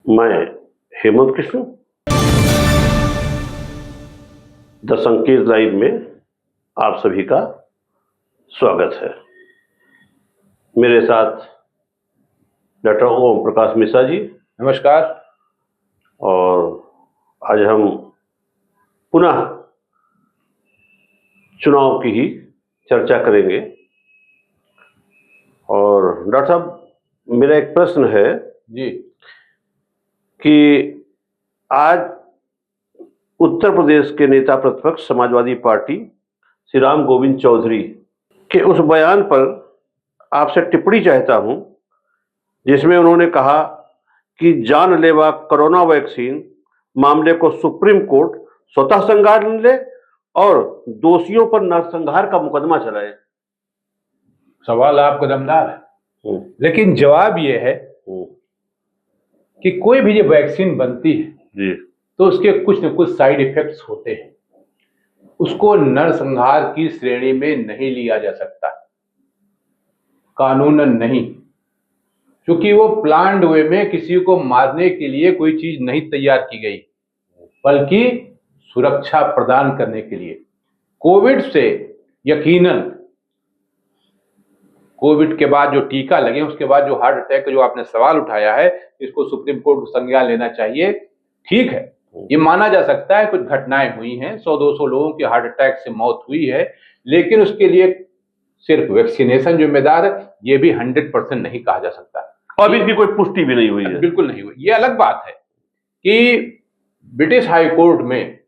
मैं हेमंत कृष्ण द संकेत लाइव में आप सभी का स्वागत है। मेरे साथ डॉक्टर ओम प्रकाश मिश्रा जी। नमस्कार। और आज हम पुनः चुनाव की ही चर्चा करेंगे। और डॉक्टर साहब, मेरा एक प्रश्न है जी कि आज उत्तर प्रदेश के नेता प्रतिपक्ष समाजवादी पार्टी श्री राम गोविंद चौधरी के उस बयान पर आपसे टिप्पणी चाहता हूं, जिसमें उन्होंने कहा कि जानलेवा कोरोना वैक्सीन मामले को सुप्रीम कोर्ट स्वतः संज्ञान ले और दोषियों पर नरसंहार का मुकदमा चलाए। सवाल आपका दमदार है, लेकिन जवाब यह है कि कोई भी जब वैक्सीन बनती है जी, तो उसके कुछ न कुछ साइड इफेक्ट्स होते हैं। उसको नरसंहार की श्रेणी में नहीं लिया जा सकता, कानूनन नहीं, क्योंकि वो प्लान्ड वे में किसी को मारने के लिए कोई चीज नहीं तैयार की गई, बल्कि सुरक्षा प्रदान करने के लिए। कोविड से यकीनन कोविड के बाद जो टीका लगे, उसके बाद जो हार्ट अटैक का जो आपने सवाल उठाया है, इसको सुप्रीम कोर्ट को संज्ञान लेना चाहिए। ठीक है, ये माना जा सकता है कुछ घटनाएं हुई हैं, 100-200 लोगों की हार्ट अटैक से मौत हुई है, लेकिन उसके लिए सिर्फ वैक्सीनेशन जिम्मेदार है, ये भी 100% नहीं कहा जा सकता। और अभी भी कोई पुष्टि भी नहीं हुई है। बिल्कुल नहीं हुई। ये अलग बात है कि ब्रिटिश हाई कोर्ट में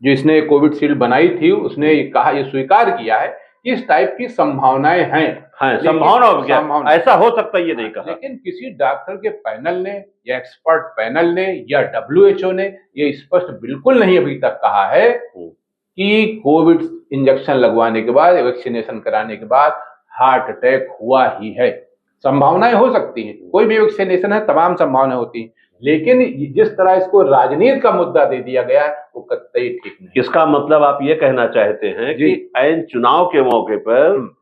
जो इसने कोविड शील्ड बनाई थी, उसने ये कहा, ये स्वीकार किया है कि इस टाइप की संभावनाएं हैं। संभावना ऐसा हो सकता है, ये नहीं कहा। लेकिन किसी डॉक्टर के पैनल ने या एक्सपर्ट पैनल ने या WHO ने ये स्पष्ट बिल्कुल नहीं अभी तक कहा है कि कोविड इंजेक्शन लगवाने के बाद, वैक्सीनेशन कराने के बाद हार्ट अटैक हुआ ही है। संभावनाएं हो सकती हैं, कोई भी वैक्सीनेशन है, तमाम संभावनाएं होती हैं, लेकिन जिस तरह इसको राजनीति का मुद्दा दे दिया गया है, वो कतई ठीक नहीं। इसका मतलब आप ये कहना चाहते हैं कि ऐन चुनाव के मौके पर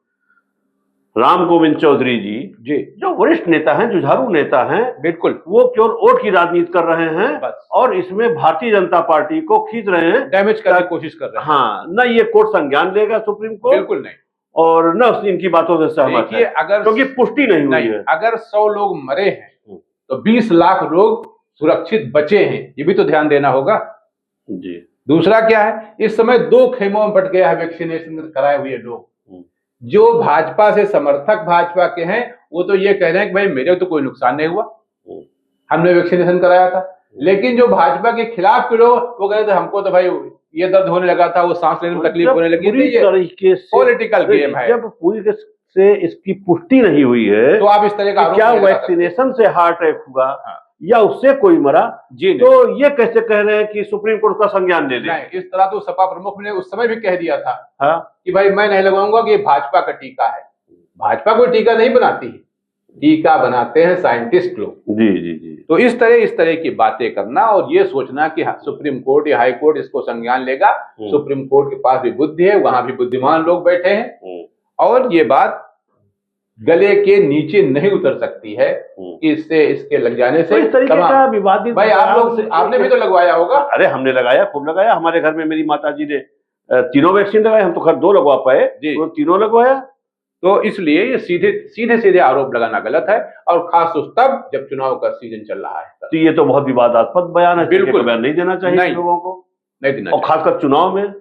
राम गोविंद चौधरी जी जो वरिष्ठ नेता हैं, जुझारू नेता हैं, बिल्कुल, वो केवल वोट की राजनीति कर रहे हैं बस, और इसमें भारतीय जनता पार्टी को खींच रहे हैं, डैमेज करने की कोशिश कर रहे हैं। हाँ, न ये कोर्ट संज्ञान लेगा सुप्रीम कोर्ट, बिल्कुल नहीं, और न इनकी बातों से सहमत है, क्योंकि पुष्टि नहीं हुई है। अगर 100 लोग मरे हैं तो 20 लाख लोग सुरक्षित बचे हैं, ये भी तो ध्यान देना होगा जी। दूसरा क्या है, इस समय 2 खेमों में बट गया है वैक्सीनेशन कराए हुए लोग। जो भाजपा से समर्थक भाजपा के हैं, वो तो ये कह रहे हैं कि भाई मेरे तो कोई नुकसान नहीं हुआ, हमने वैक्सीनेशन कराया था। लेकिन जो भाजपा के खिलाफ के लोग, वो कह रहे थे हमको तो भाई ये दर्द होने लगा था, वो सांस लेने में तकलीफ होने लगी थी। ये तरीके से पॉलिटिकल गेम है। जब पूरी से इसकी पुष्टि नहीं हुई है तो आप इस तरह का क्या वैक्सीनेशन से हार्ट अटैक हुआ या उससे कोई मरा जी, तो ये कैसे कह रहे हैं कि सुप्रीम कोर्ट का संज्ञान ले ले? नहीं, इस तरह तो सपा प्रमुख ने उस समय भी कह दिया था कि भाई मैं नहीं लगाऊंगा, कि ये भाजपा का टीका है। भाजपा कोई टीका नहीं बनाती है, टीका बनाते हैं साइंटिस्ट लोग। जी जी जी। तो इस तरह की बातें करना और ये सोचना कि सुप्रीम कोर्ट या हाई कोर्ट इसको संज्ञान लेगा, सुप्रीम कोर्ट के पास भी बुद्धि है, वहां भी बुद्धिमान लोग बैठे हैं, और ये बात गले के नीचे नहीं उतर सकती है कि इसके लग जाने से इस तरीके का विवादित। भाई आपने भी तो लगवाया होगा। अरे हमने लगाया, खूब लगाया। हमारे घर में मेरी माताजी ने 3 वैक्सीन लगाए, हम तो खैर 2 लगवा पाए, तो 3 लगवाया। तो इसलिए ये सीधे आरोप लगाना गलत है, और खास तब जब चुनाव का सीजन चल रहा है। तो ये तो बहुत विवादास्पद बयान है, बिल्कुल बयान नहीं देना चाहिए लोगों को, नहीं देना, और खासकर चुनाव में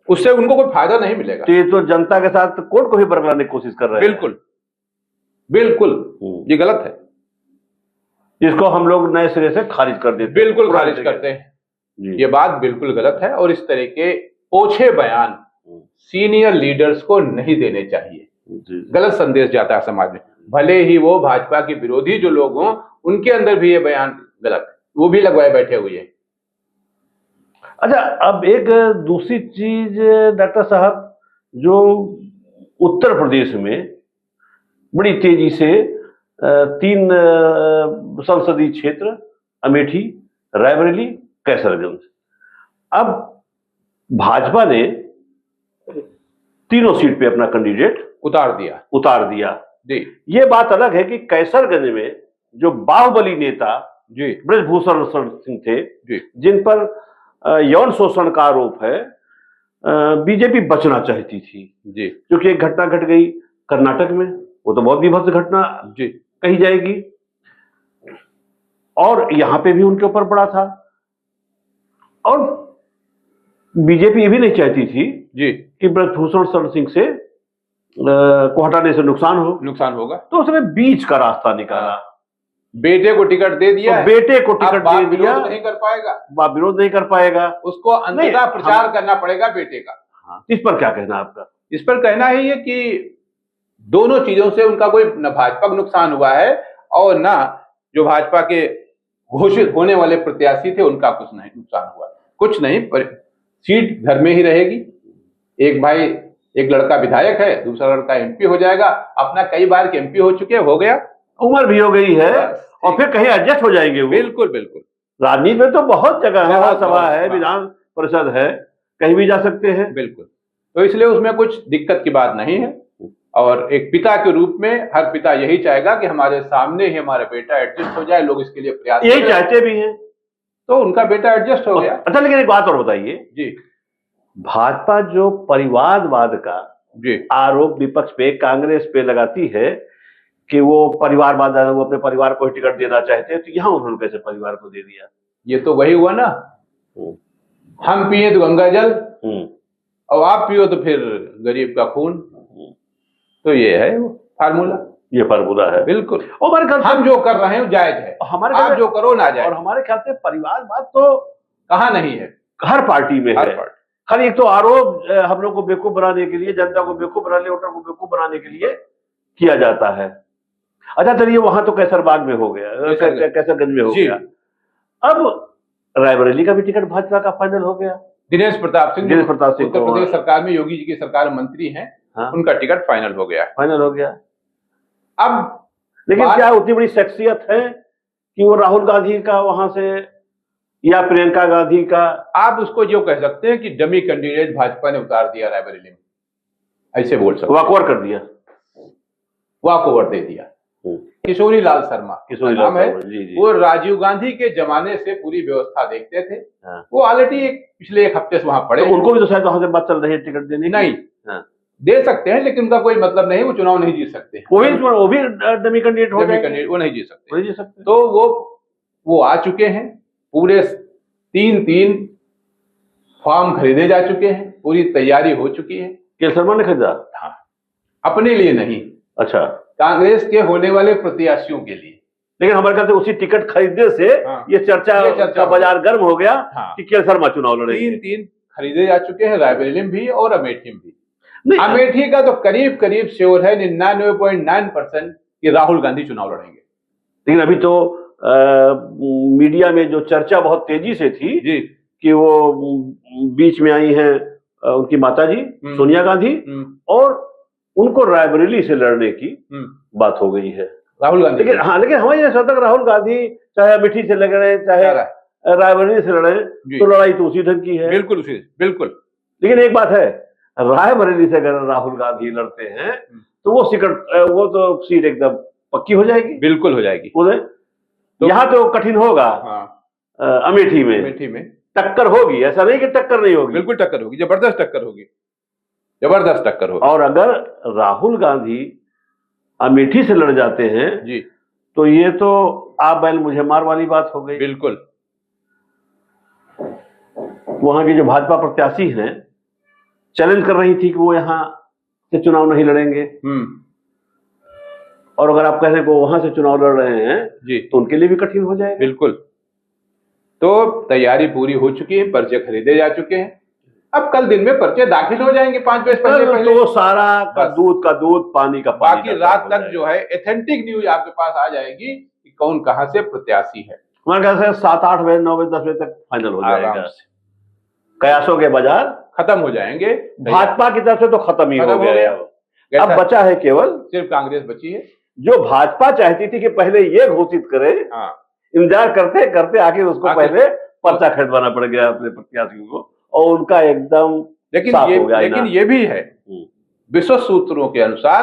उससे उनको कोई फायदा नहीं मिलेगा। तो ये तो जनता के साथ कोर्ट को भी बरगलाने की कोशिश कर रहे हैं। बिल्कुल बिल्कुल, ये गलत है, जिसको हम लोग नए सिरे से खारिज कर देते, बिल्कुल खारिज करते हैं। ये बात बिल्कुल गलत है, और इस तरह के ओछे बयान सीनियर लीडर्स को नहीं देने चाहिए। गलत संदेश जाता है समाज में, भले ही वो भाजपा के विरोधी जो लोग हों, उनके अंदर भी ये बयान गलत है, वो भी लगवाए बैठे हुए हैं। अच्छा, अब एक दूसरी चीज डॉक्टर साहब, जो उत्तर प्रदेश में बड़ी तेजी से 3 संसदीय क्षेत्र, अमेठी, रायबरेली, कैसरगंज, अब भाजपा ने तीनों सीट पे अपना कैंडिडेट उतार दिया। जी। ये बात अलग है कि कैसरगंज में जो बाहुबली नेता जी ब्रजभूषण शरण सिंह थे, जी जिन पर यौन शोषण का आरोप है, बीजेपी बचना चाहती थी, जी क्योंकि एक घटना घट गई कर्नाटक में, वो तो बहुत विभत्स घटना जी कही जाएगी, और यहां पे भी उनके ऊपर पड़ा था। और बीजेपी ये भी नहीं चाहती थी जी कि ब्रजभूषण शरण सिंह से को हटाने से नुकसान होगा, तो उसने बीच का रास्ता निकाला। बेटे को टिकट दे दिया तो है, बेटे को अब टिकट बाप दे दिया, विरोध नहीं कर पाएगा, बाप विरोध नहीं कर पाएगा, उसको अंततः प्रचार करना पड़ेगा बेटे का। हाँ, इस पर क्या कहना आपका? इस पर कहना है ये कि दोनों चीजों से उनका कोई न भाजपा को नुकसान हुआ है और ना जो भाजपा के घोषित होने वाले प्रत्याशी थे उनका कुछ नहीं नुकसान हुआ, कुछ नहीं, सीट घर में ही रहेगी। एक भाई, एक लड़का विधायक है, दूसरा लड़का एमपी हो जाएगा, अपना कई बार के एमपी हो चुके, हो गया, उम्र भी हो गई है, और फिर कहीं एडजस्ट हो जाएंगे वो। बिल्कुल बिल्कुल, राजनीति में तो बहुत जगह है, सभा है, हाँ। विधान परिषद है, कहीं भी जा सकते हैं। बिल्कुल, तो इसलिए उसमें कुछ दिक्कत की बात नहीं है। और एक पिता के रूप में हर पिता यही चाहेगा कि हमारे सामने ही हमारा बेटा एडजस्ट हो जाए, लोग इसके लिए प्रयास यही चाहते भी हैं, तो उनका बेटा एडजस्ट हो गया। अच्छा, लेकिन एक बात और बताइए जी, भाजपा जो परिवारवाद का जी आरोप विपक्ष पे, कांग्रेस पे लगाती है कि वो परिवारवाद, वो अपने परिवार को टिकट देना चाहते हैं, तो यहाँ उन्होंने कैसे परिवार को दे दिया? ये तो वही हुआ ना, हम पिए तो गंगा जल और आप पियो तो फिर गरीब का खून, तो ये है वो फार्मूला, ये फार्मूला है। बिल्कुल, और हमारे ख्याल हम जो कर रहे हैं जायज है, हमारे आप जो करो ना जायज। और हमारे ख्याल से परिवारवाद तो कहाँ नहीं है, हर पार्टी में हर है। पार्टी। हर एक तो आरोप हम लोग को बेवकूफ बनाने के लिए, जनता को बेवकूफ बनाने, वोटर को बेवकूफ बनाने के लिए किया जाता है। अच्छा चलिए, वहां तो कैसरबाग में हो गया, कैसरगंज में हो गया, अब रायबरेली का भी टिकट भाजपा का फाइनल हो गया। दिनेश प्रताप सिंह उत्तर को प्रदेश सरकार में योगी जी की सरकार में मंत्री हैं, हाँ, उनका टिकट फाइनल हो गया। अब लेकिन क्या उतनी बड़ी शख्सियत है कि वो राहुल गांधी का वहां से या प्रियंका गांधी का, आप उसको जो कह सकते हैं कि डमी कैंडिडेट भाजपा ने उतार दिया रायबरेली में, ऐसे बोल सकते, वॉकओवर कर दिया, वॉकओवर दे दिया। किशोरी लाल शर्मा नाम है, वो राजीव गांधी के जमाने से पूरी व्यवस्था देखते थे। हाँ। वो ऑलरेडी पिछले एक हफ्ते से वहां पड़े, तो उनको भी तो शायद वहां से बात चल रही है टिकट देने। नहीं, हाँ, दे सकते हैं, लेकिन उनका कोई मतलब नहीं, वो चुनाव नहीं जीत सकते, वो भी डमी कैंडिडेट हो जाएंगे, वो नहीं जीत सकते, तो वो आ चुके हैं, पूरे 3 फॉर्म खरीदे जा चुके हैं, पूरी तैयारी हो चुकी है। के शर्मा ने खरीदा? हाँ, अपने लिए नहीं, अच्छा, कांग्रेस के होने वाले प्रत्याशियों के लिए। लेकिन हमारे ख्याल से उसी टिकट खरीदने से हाँ, ये चर्चा का बाजार गर्म हो गया। हाँ, कि के शर्मा चुनाव लड़ेंगे। 3 खरीदे जा चुके हैं, रायबरेली में भी और अमेठी में भी। अमेठी का तो करीब श्योर है 99.9% कि राहुल गांधी चुनाव लड़ेंगे। लेकिन अभी तो मीडिया में जो चर्चा बहुत तेजी से थी जी, कि वो बीच में आई हैं उनकी माताजी सोनिया गांधी, और उनको रायबरेली से लड़ने की बात हो गई है राहुल गांधी। लेकिन हमारे यहाँ तक राहुल गांधी चाहे अमेठी से लड़ रहे, चाहे रायबरेली से लड़े, तो लड़ाई तो उसी ढंग की है। बिल्कुल। लेकिन एक बात है, रायबरेली से अगर राहुल गांधी लड़ते हैं तो वो तो सीट एकदम पक्की हो जाएगी। बिल्कुल हो जाएगी। तो यहाँ तो कठिन होगा। हाँ, अमेठी में टक्कर होगी, ऐसा नहीं कि टक्कर नहीं होगी, बिल्कुल टक्कर होगी, जबरदस्त टक्कर होगी। और अगर राहुल गांधी अमेठी से लड़ जाते हैं जी, तो ये तो आप बैल मुझे मार वाली बात हो गई। बिल्कुल। वहां के जो भाजपा प्रत्याशी हैं चैलेंज कर रही थी कि वो यहाँ से चुनाव नहीं लड़ेंगे, और अगर आप कहने को वहां से चुनाव लड़ रहे हैं जी, तो उनके लिए भी कठिन हो जाएगा। बिल्कुल। तो तैयारी पूरी हो चुकी है, पर्चे खरीदे जा चुके हैं, अब कल दिन में पर्चे दाखिल हो जाएंगे 5 बजे पहले। तो सारा का दूध पानी का पानी, बाकी रात तक जो है एथेंटिक न्यूज आपके पास आ जाएगी कि कौन कहां से प्रत्याशी है। हमारे ख्याल से 7-8 बजे, 9 बजे, 10 बजे तक फाइनल हो जाएगा। कयासों के बाजार खत्म हो जाएंगे, भाजपा की तरफ से तो खत्म ही हो गया। अब बचा है केवल सिर्फ कांग्रेस बची है, जो भाजपा चाहती थी कि पहले ये घोषित करे। हाँ, इंतजार करते करते आखिर उसको पहले पर्चा खरीदवाना पड़ गया अपने प्रत्याशियों को, और उनका एकदम लेकिन ये भी है, विश्व सूत्रों के अनुसार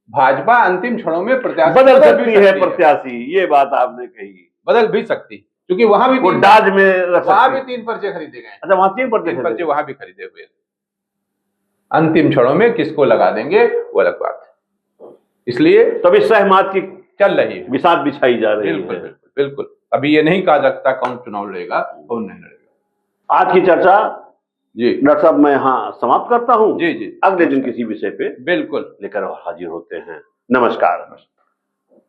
भाजपा अंतिम क्षणों में प्रत्याशी बदल सकती है प्रत्याशी, ये बात आपने कही। बदल भी सकती, क्योंकि वहां भी वो डाज में रख वहां सकते भी हैं। 3 पर्चे खरीदे गए हैं, अच्छा, वहां 3 पर्चे 3 थे। पर्चे वहां भी खरीदे हुए हैं। अंतिम क्षणों में किसको लगा देंगे वो अलग बात है, इसलिए तभी सहमत की चल रही है। बिसात बिछाई जा रही बिल्कुल है। बिल्कुल बिल्कुल, अभी ये नहीं कहा सकता कौन चुनाव लड़ेगा कौन नहीं लड़ेगा। आज की चर्चा जी डॉक्टर साहब मैं यहाँ समाप्त करता हूँ। जी जी, अगले दिन नमस्कार। किसी विषय पे बिल्कुल। लेकर हाजिर होते हैं। नमस्कार।